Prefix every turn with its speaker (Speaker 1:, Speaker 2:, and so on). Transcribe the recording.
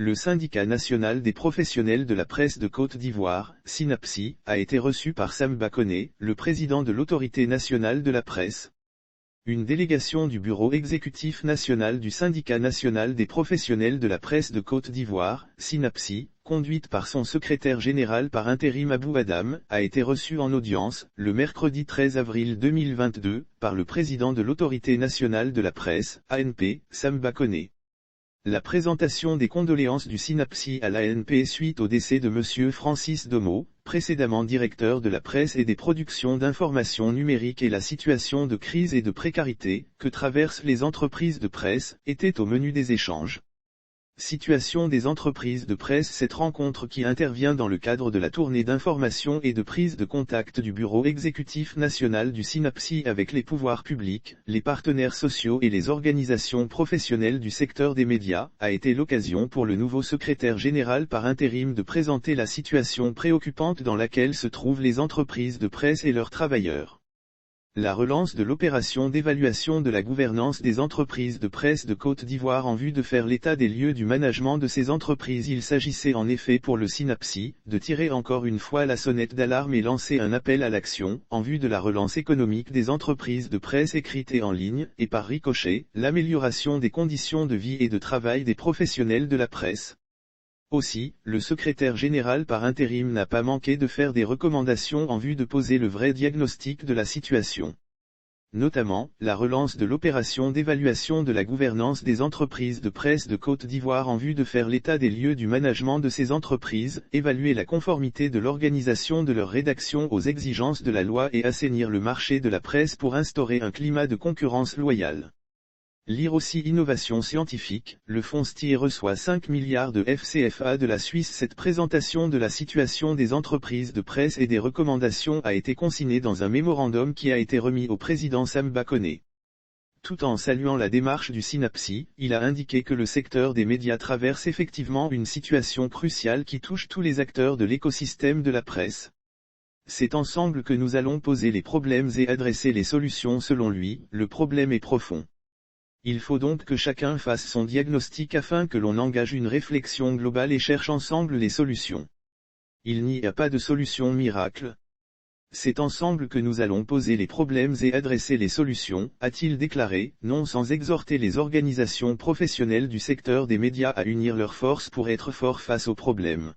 Speaker 1: Le syndicat national des professionnels de la presse de Côte d'Ivoire, SYNAPSI, a été reçu par Sam Bakoné, le président de l'Autorité nationale de la presse. Une délégation du bureau exécutif national du syndicat national des professionnels de la presse de Côte d'Ivoire, SYNAPSI, conduite par son secrétaire général par intérim Abou Adam, a été reçue en audience, le mercredi 13 avril 2022, par le président de l'Autorité nationale de la presse, ANP, Sam Bakoné. La présentation des condoléances du SYNAPSI à l'ANP suite au décès de M. Francis Domo, précédemment directeur de la presse et des productions d'information numérique et la situation de crise et de précarité, que traversent les entreprises de presse, était au menu des échanges. Situation des entreprises de presse. Cette rencontre qui intervient dans le cadre de la tournée d'information et de prise de contact du bureau exécutif national du SYNAPSI avec les pouvoirs publics, les partenaires sociaux et les organisations professionnelles du secteur des médias, a été l'occasion pour le nouveau secrétaire général par intérim de présenter la situation préoccupante dans laquelle se trouvent les entreprises de presse et leurs travailleurs. La relance de l'opération d'évaluation de la gouvernance des entreprises de presse de Côte d'Ivoire en vue de faire l'état des lieux du management de ces entreprises. Il s'agissait en effet pour le SYNAPSI, de tirer encore une fois la sonnette d'alarme et lancer un appel à l'action, en vue de la relance économique des entreprises de presse écrite et en ligne, et par ricochet, l'amélioration des conditions de vie et de travail des professionnels de la presse. Aussi, le secrétaire général par intérim n'a pas manqué de faire des recommandations en vue de poser le vrai diagnostic de la situation. Notamment, la relance de l'opération d'évaluation de la gouvernance des entreprises de presse de Côte d'Ivoire en vue de faire l'état des lieux du management de ces entreprises, évaluer la conformité de l'organisation de leur rédaction aux exigences de la loi et assainir le marché de la presse pour instaurer un climat de concurrence loyale. Lire aussi Innovation scientifique, le fonds STIE reçoit 5 milliards de FCFA de la Suisse. Cette présentation de la situation des entreprises de presse et des recommandations a été consignée dans un mémorandum qui a été remis au président Sam Bakoné. Tout en saluant la démarche du SYNAPSI, il a indiqué que le secteur des médias traverse effectivement une situation cruciale qui touche tous les acteurs de l'écosystème de la presse. C'est ensemble que nous allons poser les problèmes et adresser les solutions. Selon lui, le problème est profond. Il faut donc que chacun fasse son diagnostic afin que l'on engage une réflexion globale et cherche ensemble les solutions. Il n'y a pas de solution miracle. C'est ensemble que nous allons poser les problèmes et adresser les solutions, a-t-il déclaré, non sans exhorter les organisations professionnelles du secteur des médias à unir leurs forces pour être forts face aux problèmes.